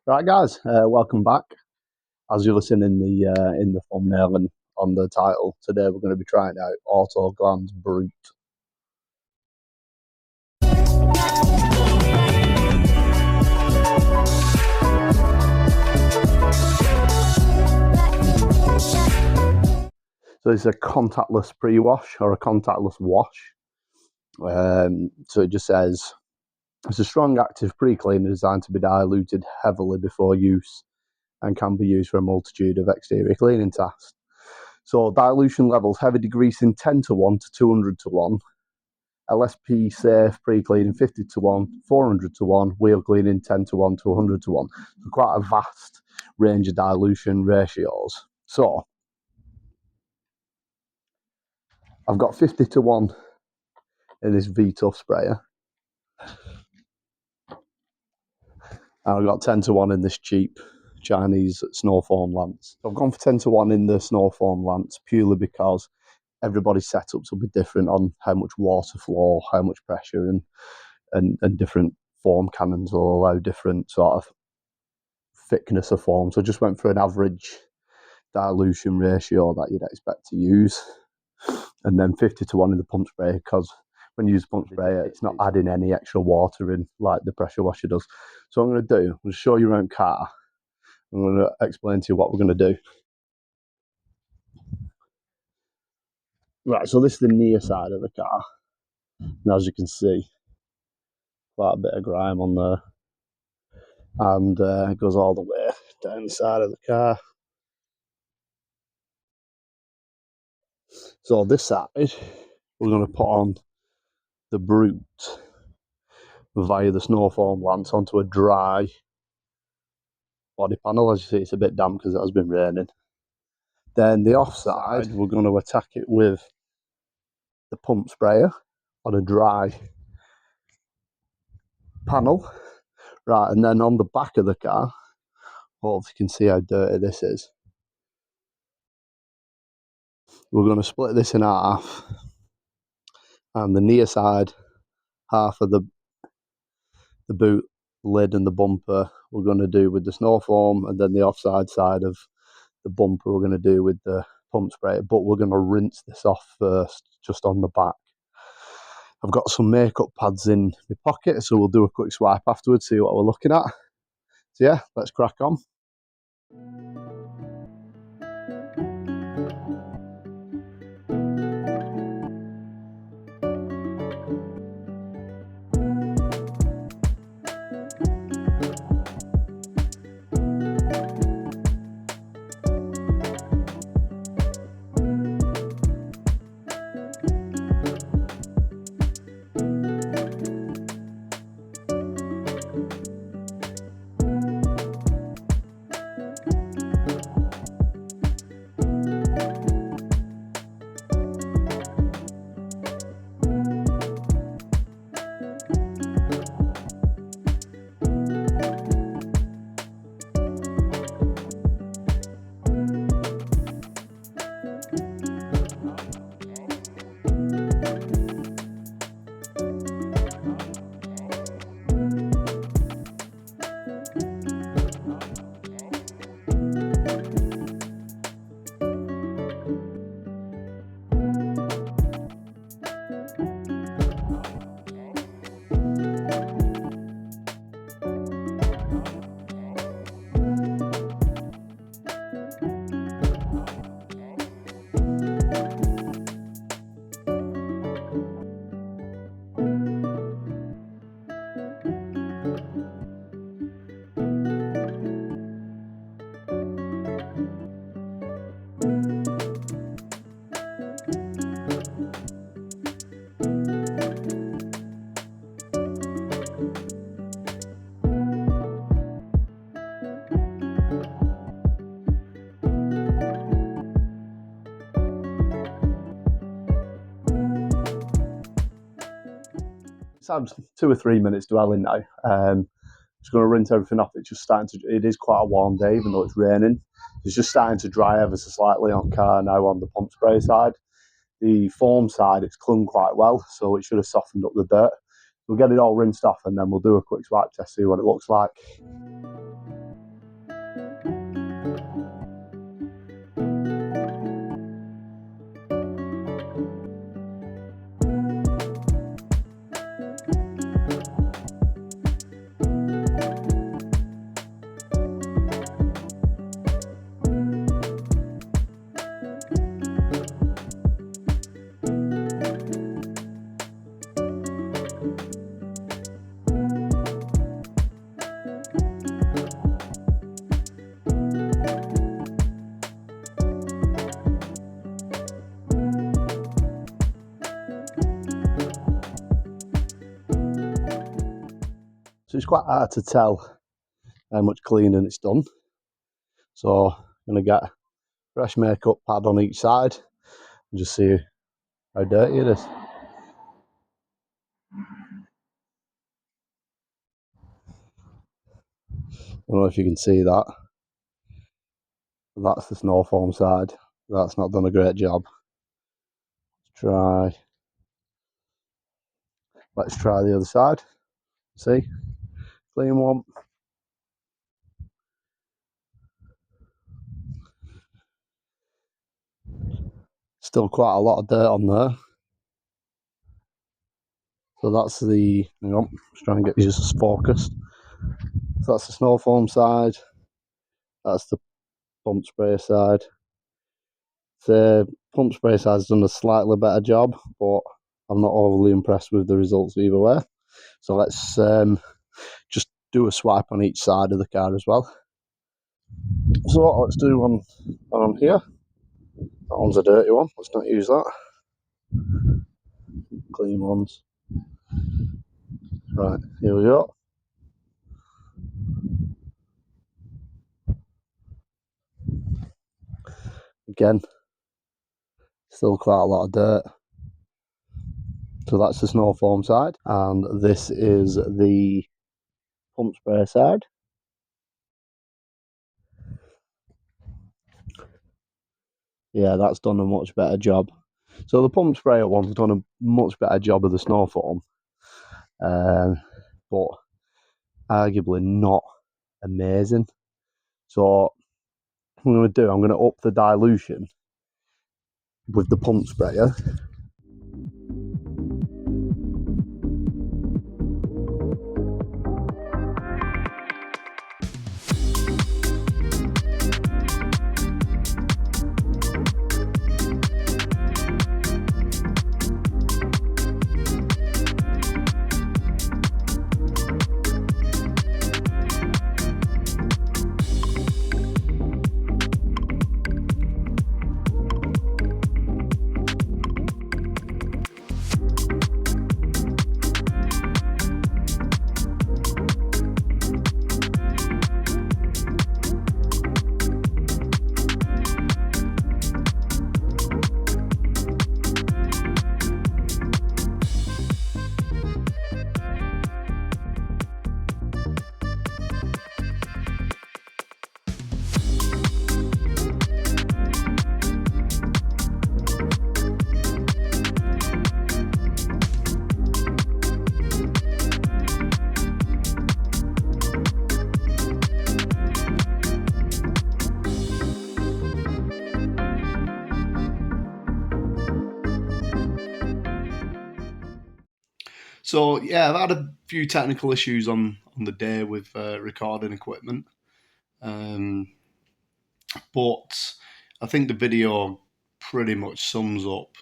Right, guys, welcome back. As you listen in the thumbnail and on the title, today we're going to be trying out Auto Glanz Brute. So it's a contactless pre-wash or a contactless wash. So it just says it's a strong active pre-cleaner designed to be diluted heavily before use and can be used for a multitude of exterior cleaning tasks. So dilution levels: heavy degreasing 10 to 1 to 200 to 1, LSP safe pre-cleaning 50 to 1, 400 to 1, wheel cleaning 10 to 1 to 100 to 1. So quite a vast range of dilution ratios. So I've got 50 to 1 in this V-Tough sprayer, and I've got 10 to 1 in this cheap Chinese snow foam lance. So I've gone for 10 to 1 in the snow foam lance purely because everybody's setups will be different on how much water flow, how much pressure, and different foam cannons will allow different sort of thickness of foam. So I just went for an average dilution ratio that you'd expect to use, and then 50 to 1 in the pump sprayer, because when you use pump sprayer it's not adding any extra water in like the pressure washer does. So what I'm going to do, I'm going to show you around car. I'm going to explain to you what we're going to do. Right, so this is the near side of the car, and as you can see, quite a bit of grime on there, and it goes all the way down the side of the car. So this side we're going to put on the Brute via the snow foam lance onto a dry body panel. As you see, it's a bit damp because it has been raining. Then the offside, we're going to attack it with the pump sprayer on a dry panel. Right, and then on the back of the car, hopefully you can see how dirty this is. We're going to split this in half, and the near side half of the boot lid and the bumper we're going to do with the snow foam, and then the offside side of the bumper we're going to do with the pump spray. But we're going to rinse this off first, just on the back. I've got some makeup pads in my pocket, so we'll do a quick swipe afterwards, see what we're looking at. So yeah, let's crack on. It's had 2 or 3 minutes dwelling now. Just going to rinse everything off. It's just starting to. It is quite a warm day, even though it's raining. It's just starting to dry ever so slightly on car now on the pump spray side. The foam side, it's clung quite well, so it should have softened up the dirt. We'll get it all rinsed off, and then we'll do a quick swipe test, see what it looks like. So it's quite hard to tell how much cleaning it's done. So I'm going to get a fresh makeup pad on each side and just see how dirty it is. I don't know if you can see that. That's the snow foam side. That's not done a great job. Let's try the other side. See? Clean one. Still quite a lot of dirt on there. So that's the, hang on, just trying to get these focused. So that's the snow foam side. That's the pump spray side. The pump spray side has done a slightly better job, but I'm not overly impressed with the results either way. So let's just do a swipe on each side of the car as well. So let's do one on here. That one's a dirty one. Let's not use that. Clean ones. Right, here we go. Again, still quite a lot of dirt. So that's the snow foam side, and this is the pump spray side. Yeah, that's done a much better job. So the pump sprayer one's done a much better job of the snow foam, but arguably not amazing. So what I'm going to do, I'm going to up the dilution with the pump sprayer. So yeah, I've had a few technical issues on the day with recording equipment, but I think the video pretty much sums up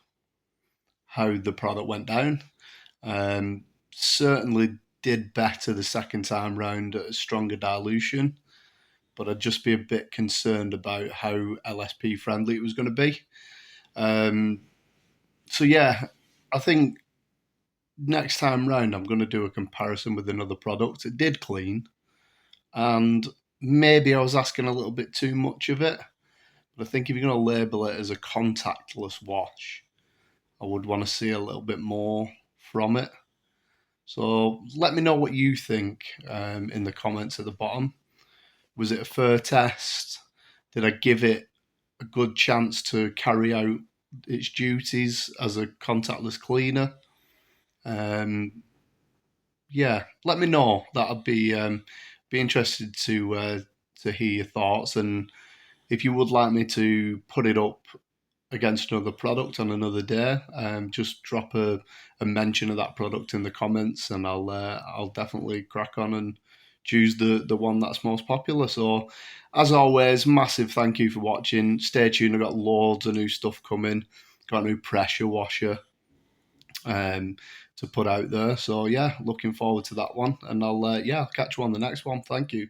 how the product went down. Certainly did better the second time round at a stronger dilution, but I'd just be a bit concerned about how LSP friendly it was going to be. So yeah, I think next time round I'm going to do a comparison with another product. It did clean, and maybe I was asking a little bit too much of it. But I think if you're going to label it as a contactless wash, I would want to see a little bit more from it. So let me know what you think in the comments at the bottom. Was it a fair test? Did I give it a good chance to carry out its duties as a contactless cleaner? Yeah, let me know. That'd be interested to hear your thoughts, and if you would like me to put it up against another product on another day, just drop a mention of that product in the comments, and I'll definitely crack on and choose the one that's most popular. So, as always, massive thank you for watching. Stay tuned. I've got loads of new stuff coming. Got a new pressure washer to put out there. So yeah, looking forward to that one, and I'll catch you on the next one. Thank you.